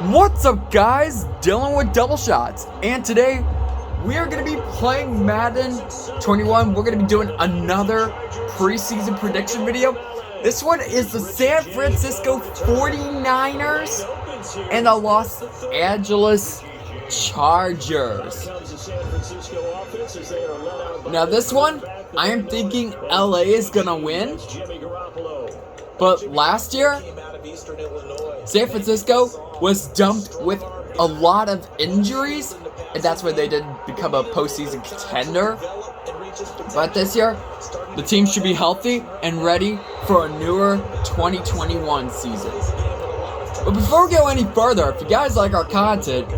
What's up, guys? Dylan with Double Shots, and today we are going to be playing Madden 21. We're going to be doing another preseason prediction video. This one is the San Francisco 49ers and the Los Angeles Chargers. Now this one, I am thinking LA is going to win, but last year, San Francisco was dumped with a lot of injuries, and that's why they didn't become a postseason contender. But this year, the team should be healthy and ready for a newer 2021 season. But before we go any further, if you guys like our content,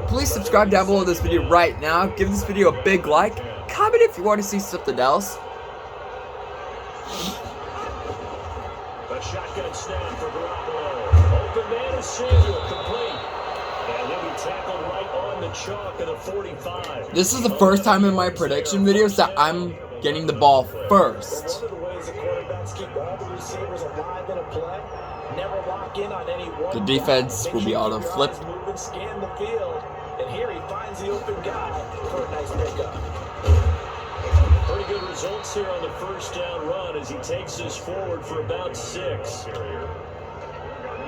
please subscribe down below this video right now. Give this video a big like. Comment if you want to see something else. A shotgun snap for Garoppolo. Open man is Samuel, complete. And he'll be tackled right on the chalk of the 45. This is the first time in my prediction videos that I'm getting the ball first. One of the ways the quarterbacks keep all the receivers alive in a play, never lock in on any one. The defense will be auto flipped. Scan the field, and here he finds the open guy for a nice pickup. Pretty good results here on the first down run as he takes this forward for about 6.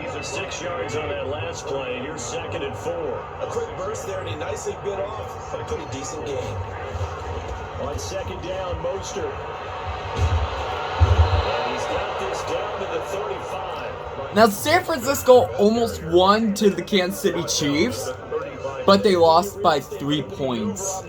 He's at 6 yards on that last play. Here's 2nd and 4. A quick burst there, and he nicely bit off a pretty decent game. On 2nd down, Mostert. And he's got this down to the 35. Now, San Francisco almost won to the Kansas City Chiefs, but they lost by 3 points.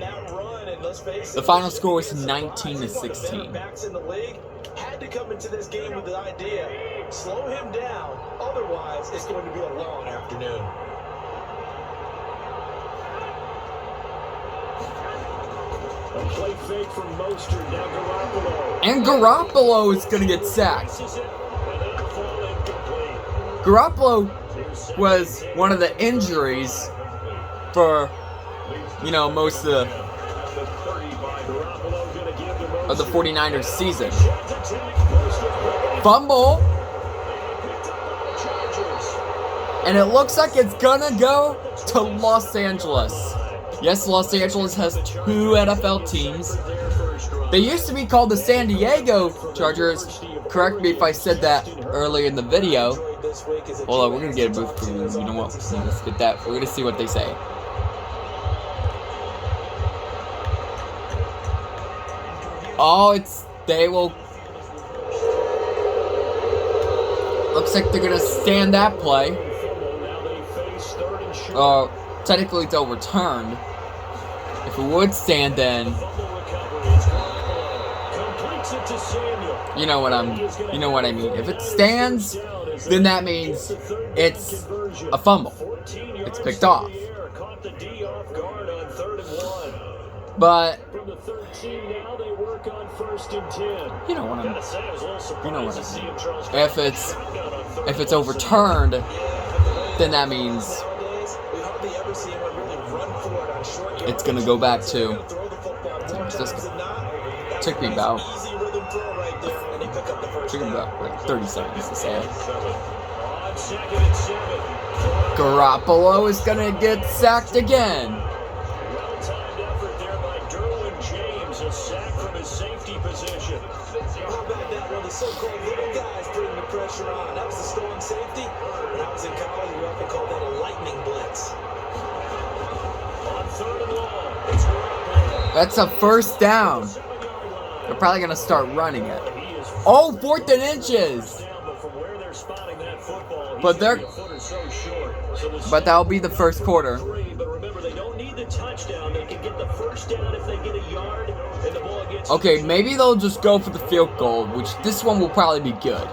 The final score was 19-16. Backs in the league had to come into this game with the idea, slow him down, otherwise it's going to be a long afternoon. A play fake from Mostert, now Garoppolo. And Garoppolo is going to get sacked. Garoppolo was one of the injuries for, most of the 49ers season. Fumble. And it looks like it's gonna go to Los Angeles. Yes, Los Angeles has 2 NFL teams. They used to be called the San Diego Chargers. Correct me if I said that earlier in the video. Hold on, we're gonna get a booth crew. You know what? Let's get that. We're gonna see what they say. Oh, they will. Looks like they're gonna stand that play. Technically it's overturned. If it would stand, then you know what I mean. If it stands, then that means it's a fumble. It's picked off. But you know what I mean. If it's overturned, then that means it's gonna go back to San Francisco. Took me about like 30 seconds to say it. Garoppolo is gonna get sacked again. So-called little guys putting the pressure on. That was the stolen safety. When I was in college, we often called that a lightning blitz. On 3rd and long, it's Garoppolo. That's a first down. They're probably gonna start running it. Oh, 4th and inches. But that'll be the first quarter. But remember, they don't need the touchdown. They can get the first down if they get a yard. And the ball gets. Okay, maybe they'll just go for the field goal, which this one will probably be good.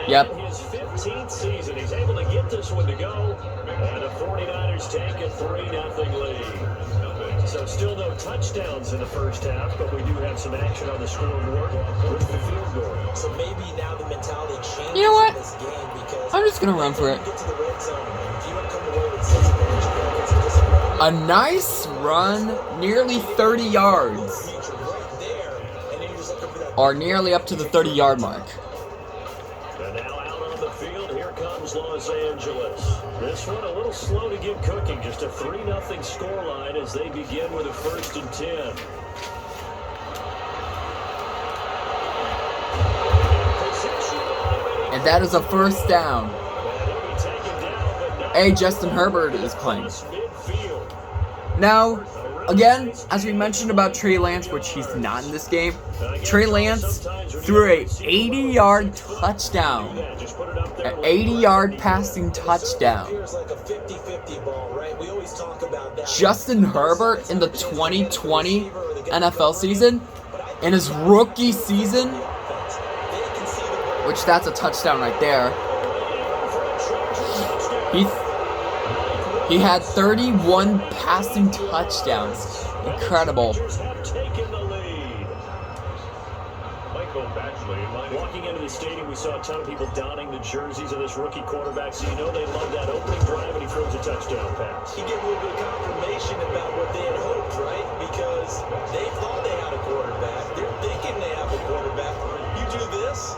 Yep. In his 15th season, he's able to get this one to go. And the 49ers take a 3-0 lead. So still no touchdowns in the first half, but we do have some action on the scoreboard with the field goal. So maybe now the mentality changes. You know what? In this game because I'm just gonna run for it. Get to the red zone. If you don't come away with 6 points, it's a disappointment. A nice run, nearly 30 yards. Or nearly up to the 30-yard mark. And now out on the field, here comes Los Angeles. Angeles. This one a little slow to get cooking. Just a 3-0 scoreline as they begin with a 1st and 10. And that is a first down. Hey, Justin Herbert is playing. Now, again, as we mentioned about Trey Lance, which he's not in this game, Trey Lance threw a 80-yard touchdown. An 80-yard passing touchdown. Justin Herbert in the 2020 NFL season, in his rookie season, which that's a touchdown right there. He had 31 passing touchdowns. Incredible. Walking into the stadium, we saw a ton of people donning the jerseys of this rookie quarterback, so you know they love that opening drive, and he throws a touchdown pass. He gave a little bit of confirmation about what they had hoped, right? Because they thought they had a quarterback. They're thinking they have a quarterback. You do this,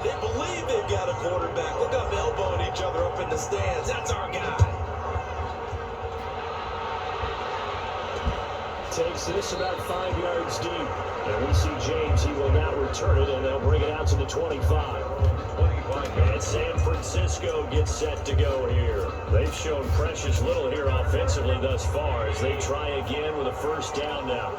they believe they've got a quarterback. Look up, elbowing each other up in the stands. That's our guy. Takes this about 5 yards deep. And we see James, he will now return it, and they'll bring it out to the 25. And San Francisco gets set to go here. They've shown precious little here offensively thus far as they try again with a first down now.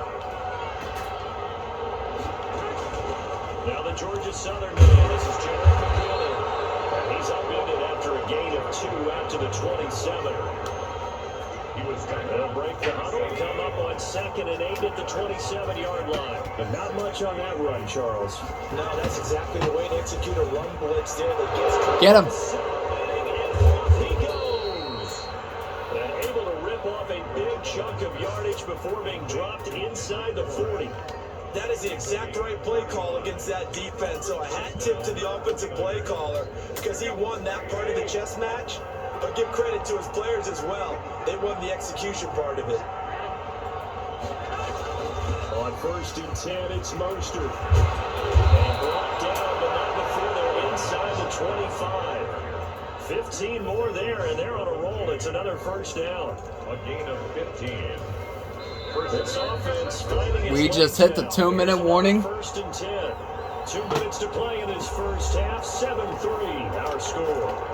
Now the Georgia Southern man, this is Jared McMillan. And he's upended after a gain of 2 out to the 27. They'll break the huddle and come up on 2nd and 8 at the 27-yard line. But not much on that run, Charles. No, that's exactly the way to execute a run blitz there that gets... Get him. And he goes. And able to rip off a big chunk of yardage before being dropped inside the 40. That is the exact right play call against that defense. So a hat tip to the offensive play caller because he won that part of the chess match. But give credit to his players as well. They won the execution part of it. On 1st and 10, it's Mostert. And brought down, but not before they're inside the 25. 15 more there, and they're on a roll. It's another first down. A gain of 15. This offense finding We just hit the 2-minute warning. 1st and 10. 2 minutes to play in this first half. 7-3, our score.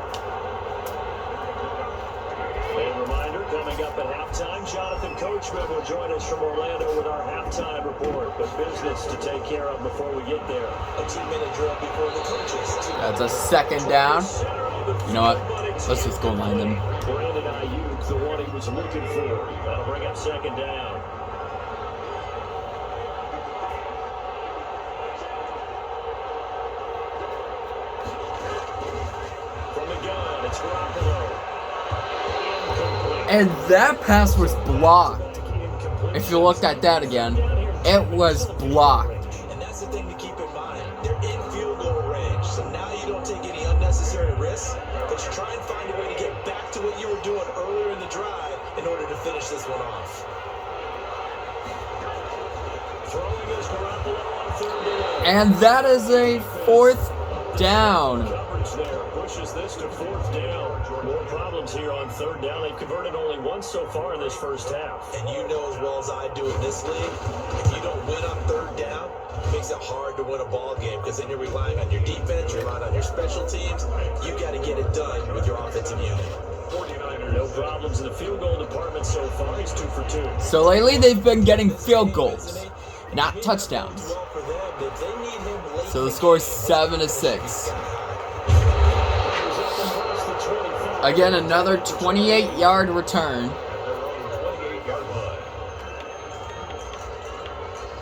A reminder, coming up at halftime, Jonathan Coachman will join us from Orlando with our halftime report. But business to take care of before we get there. A 2-minute drill before the coaches. That's a second down. You know what? Let's just go line them. Brandon Ayuk, the one he was looking for. That'll bring up 2nd down. From the gun, it's Garoppolo. And that pass was blocked. If you looked at that again, it was blocked. And that's the thing to keep in mind. They're in field goal range. So now you don't take any unnecessary risks, but you try and find a way to get back to what you were doing earlier in the drive in order to finish this one off. Throwing is Garoppolo on 3rd down. And that is a 4th down. Coverage there pushes this to 4th down. More problems here on 3rd down. They've converted only once so far in this first half. And you know as well as I do in this league, if you don't win on 3rd down, it makes it hard to win a ball game because then you're relying on your defense, you're relying on your special teams. You got to get it done with your offensive unit. 49ers, no problems in the field goal department so far. He's 2 for 2. So lately they've been getting field goals, not touchdowns. So the score is 7-6. Again, another 28-yard return.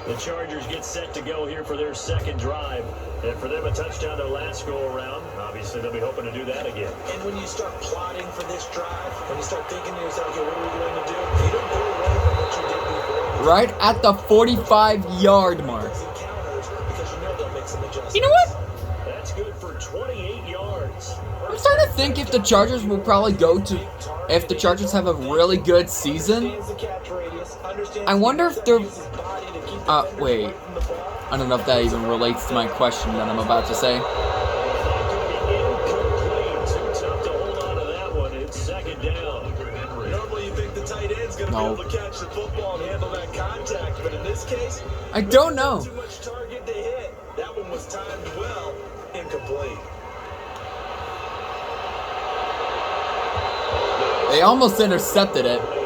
The Chargers get set to go here for their 2nd drive. And for them, a touchdown their last go-around. Obviously, they'll be hoping to do that again. And when you start plotting for this drive, when you start thinking to yourself, okay, what are we going to do? You don't go away from what you did before. Right at the 45-yard mark. You know what? That's good for 28 yards. I'm starting to think if the Chargers will probably go to, if the Chargers have a really good season, I wonder if they're, wait, I don't know if that even relates to my question that I'm about to say. Too tough to hold on to that one. it's second down. Normally you think the tight end's going to No. be able to catch the football and handle that contact, but in this case, I don't know. too much target to hit. That one was timed well, incomplete. They almost intercepted it. Feels like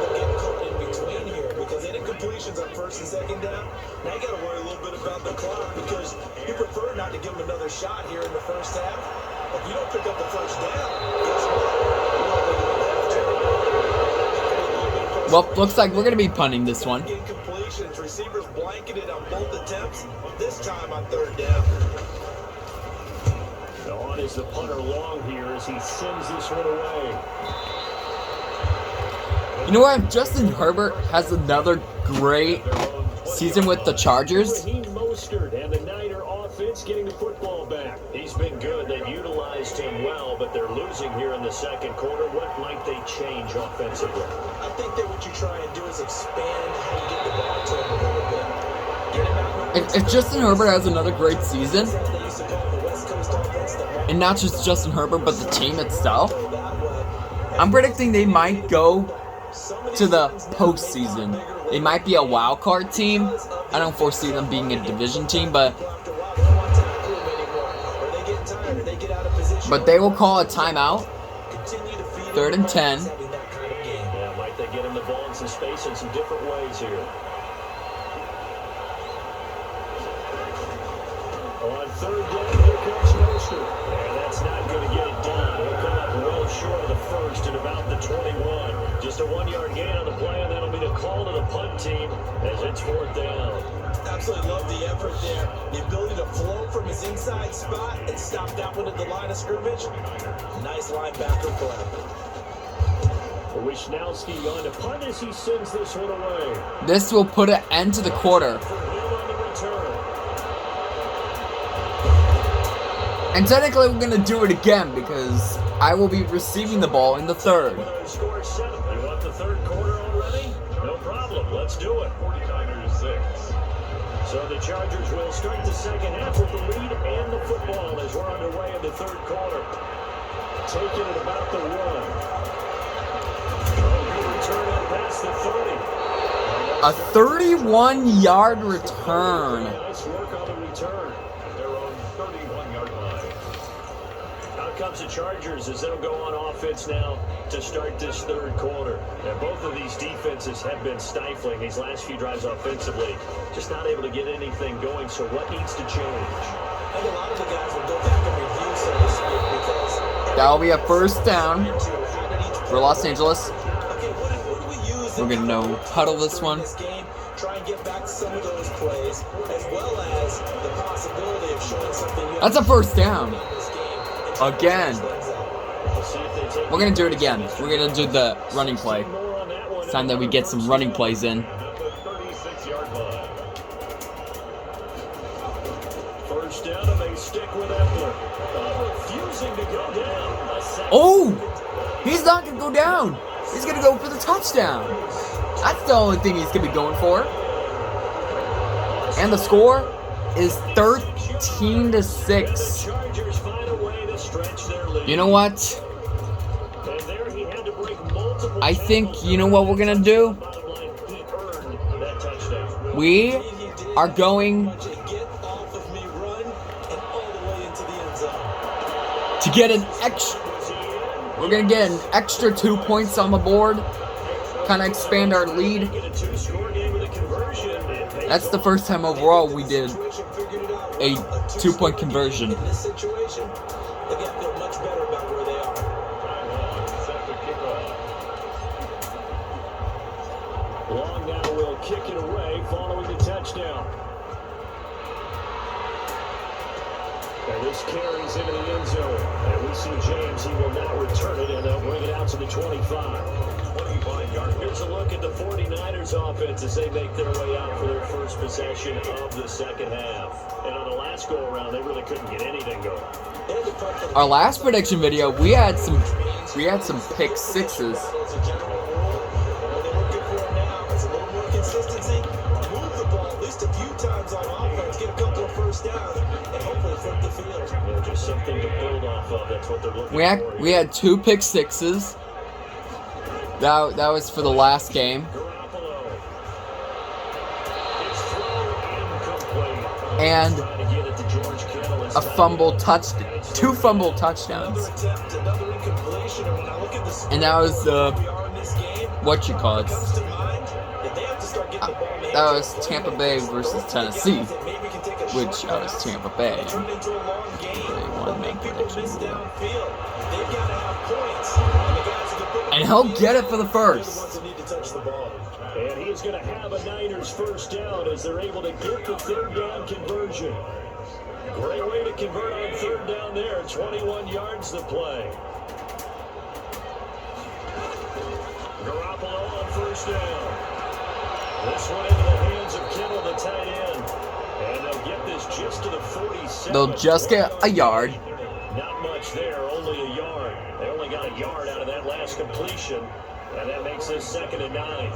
they're getting caught in between here because any completions on first and second down, now you got to worry a little bit about the clock because you prefer not to give them another shot here in the first half. If you don't pick up the first down, guess what? You're not going to have to. Well, looks like we're going to be punting this one. Incompletions, receivers blanketed on both attempts, this time on third down. Now on is the punter long here as he sends this one away. You know what? Justin Herbert has another great season with the Chargers. Raheem Mostert and the Niner offense getting the football back. He's been good. They've utilized him well, but they're losing here in the second quarter. What might they change offensively? I think that what you try and do is expand how you get the ball to him a little bit. Get him out. If Justin Herbert has another great season, and not just Justin Herbert, but the team itself, I'm predicting they might go to the postseason. They might be a wild card team. I don't foresee them being a division team, but they will call a timeout. 3rd and 10. Yeah, might they get him the ball in some space in some different ways here. On third down, here comes Mostert. And that's not going to get it done. He'll come up well short of the first at about the 21. Just a 1-yard gain on the play, and that'll be the call to the punt team as it's 4th down. Absolutely love the effort there. The ability to flow from his inside spot and stop that one at the line of scrimmage. Nice linebacker play. Wisnowski on to punt as he sends this one away. This will put an end to the quarter. For him on the return. And technically, we're going to do it again because I will be receiving the ball in the third. With our score 7. You want the third quarter already? No problem. Let's do it. 49ers 6. So the Chargers will start the second half with the lead and the football as we're underway in the third quarter. Taking it about the 1. Return up past the 30. A 31-yard return. Nice work on the return. Their own 31-yard line. Out comes the Chargers as they'll go on offense now to start this third quarter. And both of these defenses have been stifling these last few drives offensively. Just not able to get anything going. So what needs to change? I think a lot of the guys will go back and review, so to speak, because That'll be a first down for Los Angeles. okay, what do we use? We're going to huddle this one. This game, try and get back to some of those plays, as well as the possibility of showing something new. That's a first down. in this game. And Again. We'll see if they take We're going to do it again. We're going to do the running play. more on that one. It's time that we get some running plays in. At the 36-yard line. First down, and they stick with Eckler. Refusing to go down. A sack. Oh! He's not going to go down. He's going to go for the touchdown. That's the only thing he's going to be going for. And the score is 13-6. Chargers find a way to stretch their lead. You know what? And there he had to break multiple I think, you know what we're going to do? bottom line, he earned that touchdown. We are going Get off of me, run, and all the way into the end zone. to get an extra. We're going to get an extra 2 points on the board. Kind of expand our lead. Get a 2-score game with a conversion. That's the first time overall we did a 2-point conversion. In this situation, again, they're much better about where they are. Set to kick off. Long now will kick it away following the touchdown. And this carries into the end zone. And we see James, he will not return it, and they'll bring it out to the 25. 25-yard. Here's a look at the 49ers offense as they make their way out for their first possession of the second half. And on the last go-around, they really couldn't get anything going. Our last prediction video, we had some pick sixes. As a general rule, what they're looking for now is a little more consistency. Move the ball at least a few times on offense, get a couple of first downs, and hopefully flip the field. Yeah, just something to build off of. That's what they're looking for. We had 2 pick sixes. That was for the last game. And a two fumble touchdowns. And that was what you call it. That was Tampa Bay versus Tennessee, which was Tampa Bay. They won that prediction. And he'll get it for the first. And he's going to have a Niners first down as they're able to get the third down conversion. Great way to convert on third down there. 21 yards to play. Garoppolo on first down. This one into the hands of Kittle, the tight end. And they'll get this just to the 47. They'll just get a yard. Not much there, only a yard. They only got a yard out of that last completion. And that makes this 2nd and 9.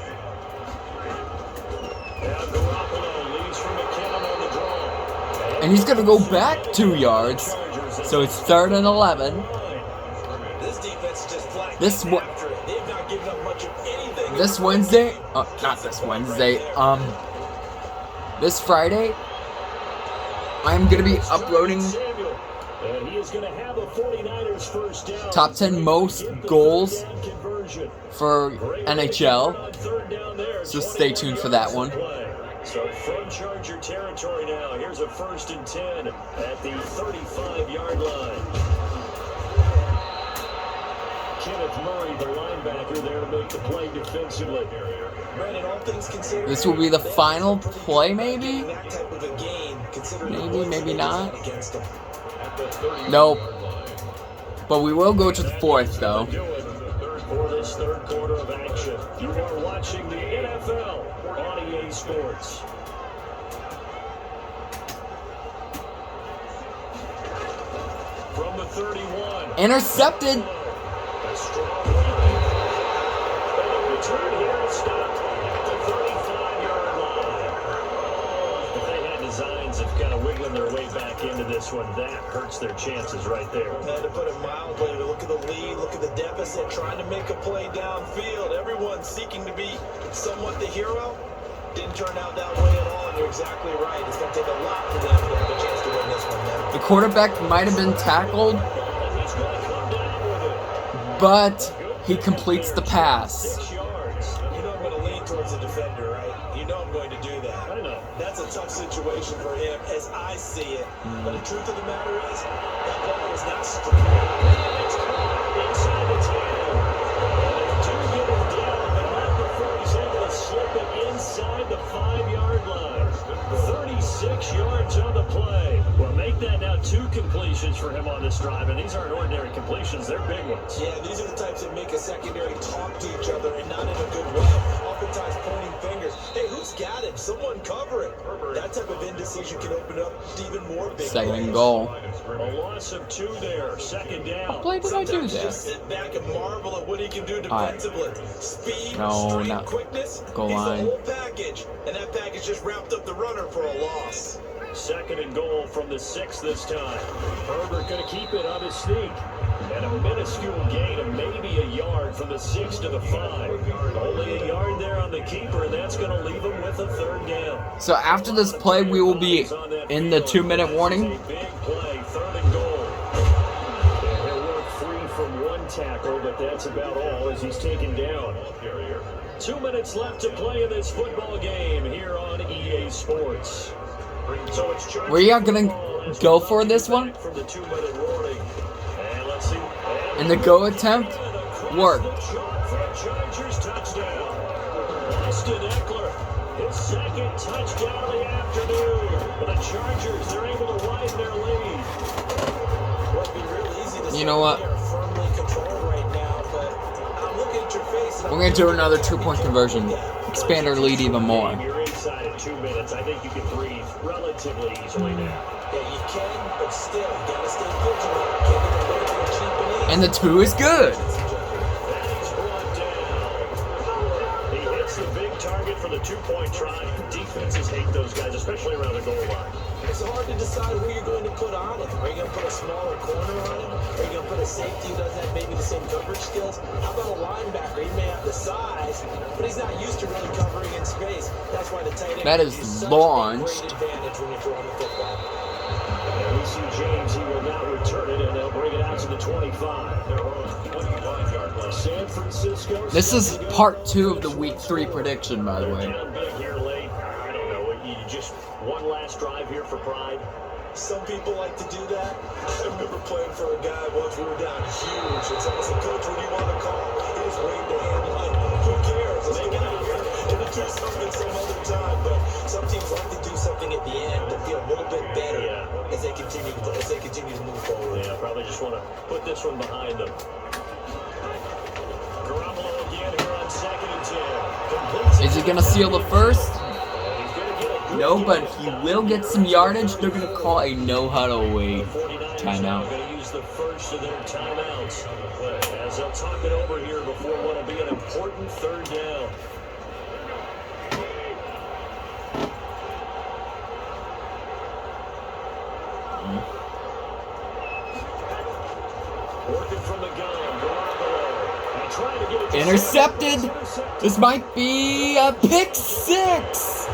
Now Garoppolo leads from McKinnon on the draw. And he's going to go back 2 yards. So it's 3rd and 11. This defense just flagged This after it. They've not given up much of anything. This Wednesday, not this Wednesday, this Friday, I'm going to be uploading top 10 most goals for NHL. So stay tuned for that one. So from Charger territory now, here's a 1st and 10 at the 35-yard line. Kenneth Murray, the linebacker, there to make the play defensively. Brandon, all things considered, This will be the final play, maybe? that type of a game, considering the Maybe, points maybe they not. got against them. Nope. But we will go to the 4th, though. For this third quarter of action, you are watching the NFL on EA Sports. From the 31. Intercepted. A strong line. And the return here is stopped at the 35-yard line. If they had designs of kind of wiggling their way back into this one, that hurts their chances right there. And to put it mildly, to look at the lead, look at the deficit, trying to make a play downfield. Everyone seeking to be somewhat the hero. Didn't turn out that way at all, and you're exactly right. It's going to take a lot for them to have a chance to win this one now. The quarterback might have been tackled, but he completes the pass. 6 yards. You know I'm going to lean towards the defender, right? You know I'm going to do that. I know. That's a tough situation for him, as I see it. But the truth of the matter is, that ball was not straight. It's caught inside the 10. They do get him down, but not before he's able to slip it inside the 5-yard line. 36 yards on the play. Well, make that now 2 completions for him on this drive, and these aren't ordinary completions. They're big ones. Yeah, these are the types that make a secondary talk to each other, and not in a good way. Oftentimes pointing fingers. Hey, who's got him? Someone cover it. That type of indecision can open up even more big 2nd plays. and goal. A loss of 2 there. 2nd down. What play did I do Sometimes there? just sit back and marvel at what he can do defensively. Speed, No, strength, not quickness. goal He's line. the whole package, and that package just wrapped up the runner for a loss. 2nd and goal from the 6 this time. Herbert going to keep it on his sneak. And a minuscule gain of maybe a yard from the 6 to the 5. Only a yard there on the keeper, and that's going to leave him with a 3rd down. So after this play, we will be in the 2-minute warning. A big play, 3rd and goal. And he'll work free from 1 tackle, but that's about all as he's taken down. 2 minutes left to play in this football game here on EA Sports. So it's Were you gonna go for this one? from the 2-minute warning. And let's see. And the go attempt worked. Chargers touchdown. Austin Eckler, his 2nd touchdown of the afternoon. For the Chargers, they're able to widen their lead. Well, it'd be real easy to say You know what? they are firmly controlled right now, but I'm looking at your face. We're gonna do another 2-point conversion. Expand our lead even more. You're inside in 2 minutes. I think you can breathe relatively easily now. Yeah, you can, but still, you gotta stay vigilant. Can't get away from cheap and easy. And the 2 is good. That is brought down. He hits the big target for the 2-point try. Defenses hate those guys, especially around the goal line. It's hard to decide who you're going to put on him. Are you going to put a smaller corner on him? Are you going to put a safety who doesn't have maybe the same coverage skills? How about a linebacker? He may have the size, but he's not used to really covering in space. That's why the tight end That is launched. Great advantage when you're throwing the football. And we see James. He will now return it, and they'll bring it out to the 25. They're on 25-yard line. San Francisco. This is part 2 of the Week 3 prediction, by the way. Down big here late. I don't know. You just one last drive here for pride. Some people like to do that. I remember playing for a guy once. We were down huge. It's almost like, Coach, what do you want to call? He just waved the hand like, who cares? Let's get out of here. And do something some other time. But some teams like to do something at the end to feel a little bit better as they continue to move forward. Yeah, probably just want to put this one behind them. Garoppolo again here on 2nd and 10. Is he going to seal the first? No, but he will get some yardage. They're going to call a no-huddle wait timeout. Going to use the first of their timeouts as they'll talk it over here before what will be an important 3rd down. Working from the gun, Garoppolo. Trying to get it Intercepted. This might be a pick 6.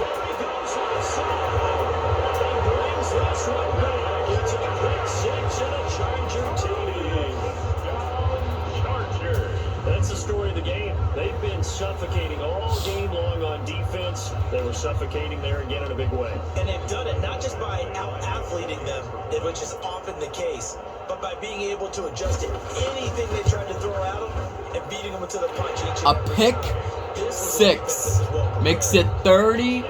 That's the story of the game. They've been suffocating all game long on defense. They were suffocating there again in a big way. And they've done it not just by out-athleting them, which is often the case, but by being able to adjust to anything they tried to throw at them and beating them to the punch each and A every pick time. 6 makes it 30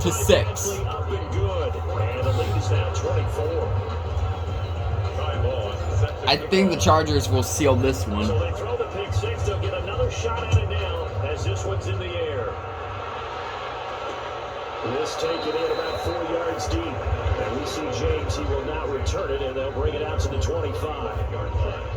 to 6. Up and good. And the lead is now 24. I think the Chargers will seal this one. So they throw the pick 6. They'll get another shot at it now as this one's in the air. This taken in about 4 yards deep. And we see James. He will now return it, and they'll bring it out to the 25.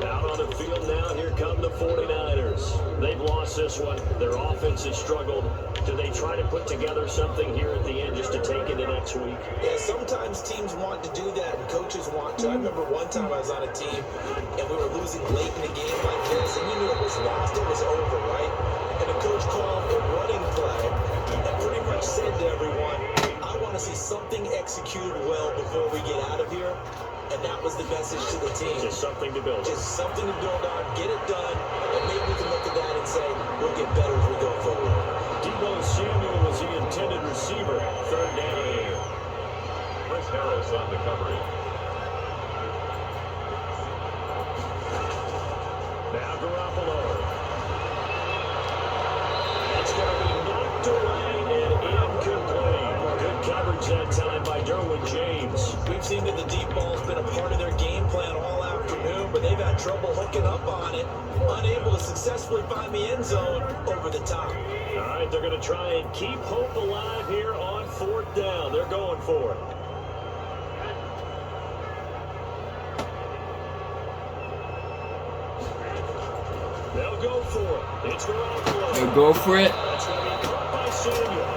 Out on the field now, here come the 49ers. They've lost this one. Their offense has struggled. Do they try to put together something here at the end just to take into next week? Yeah, sometimes teams want to do that, and coaches want to. I remember one time I was on a team, and we were losing late in a game like this, and you knew it was lost. It was over, right? And the coach called a running play and pretty much said to everyone, I want to see something executed well before we get out of here. And that was the message to the team. Just something to build. Just something to build on, get it done, and maybe we can look at that and say, we'll get better as we go forward. Debo Samuel was the intended receiver. 3rd down here. Chris Harris on the coverage. Now Garoppolo. It's going to be knocked away and incomplete. Good coverage that time by Derwin James. We've seen that the deep ball's been a part of their game plan all afternoon, but they've had trouble hooking up on it, unable to successfully find the end zone over the top. All right, they're going to try and keep hope alive here on 4th down. They're going for it. They'll go for it. It's Garoppolo. They'll go for it. That's going to be caught by Samuel.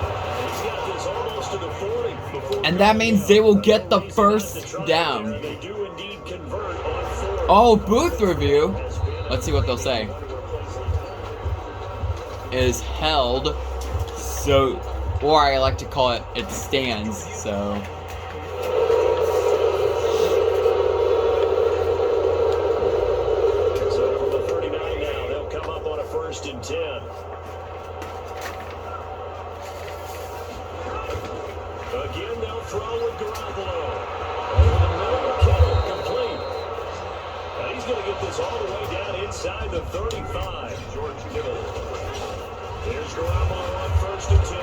He's got this almost to the 40 before And that means they will get the first down. They do indeed convert on 4th. Oh, booth review. Let's see what they'll say. Is held. So, or I like to call it, it stands. So. So from the 39 now, they'll come up on a 1st and 10. Again, they'll throw with Garoppolo. Over the middle, Kittle, complete. And he's going to get this all the way down inside the 35. George Kittle. There's Garoppolo on 1st and 10.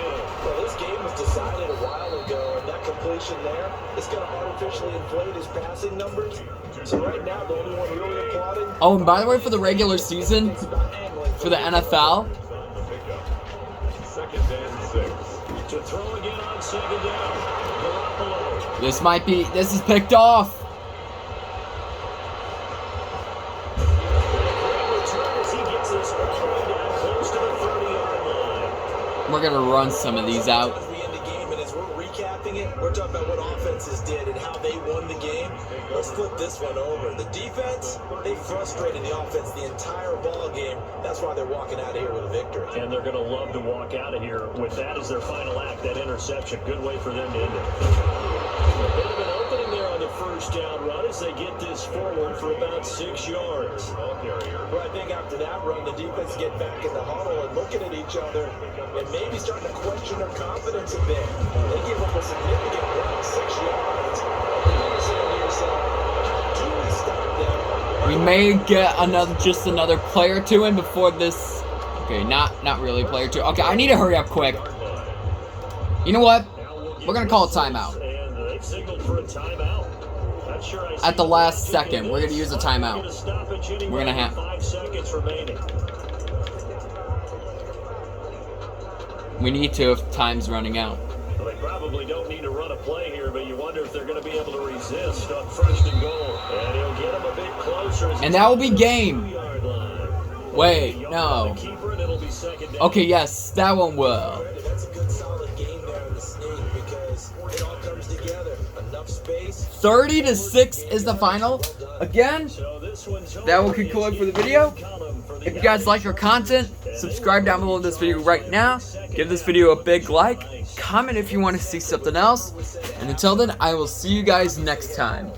Well, this game was decided a while ago, and that completion there is going to artificially inflate his passing numbers. So right now, the only one really applauding. Oh, and by the way, for the regular season, for the NFL, 2nd and 6. To throw again on 2nd down. Garoppolo. this is picked off. We're going to run some of these out. As we end the game, and as we're recapping, passing it. We're talking about what offenses did and how they won the game. Let's flip this one over. The defense, they frustrated the offense the entire ball game. That's why they're walking out of here with a victory. And they're going to love to walk out of here with that as their final act, that interception. Good way for them to end it. A bit of an opening there on the first down run as they get this forward for about 6 yards. Well, I think after that run, the defense get back in the huddle and looking at each other and maybe starting to question their confidence a bit. They give up a significant run, 6 yards. You're saying to yourself, do we stop them? We may get another player to him before this. Okay, not really player two. Okay, I need to hurry up quick. You know what? We're gonna call a timeout. At the last second, we're gonna use a timeout. We're gonna have 5 seconds remaining. We need to if time's running out. Well, they probably don't need to run a play here, but you wonder if they're going to be able to resist on 1st and goal. And he'll get them a bit closer. And that will be game. Wait, no. Okay, yes, that one will. That's a good solid game there in the sneak because it all comes together. Enough space. 30-6 is the final. Again, that will conclude for the video. If you guys like our content, subscribe down below this video right now. Give this video a big like. Comment if you want to see something else. And until then, I will see you guys next time.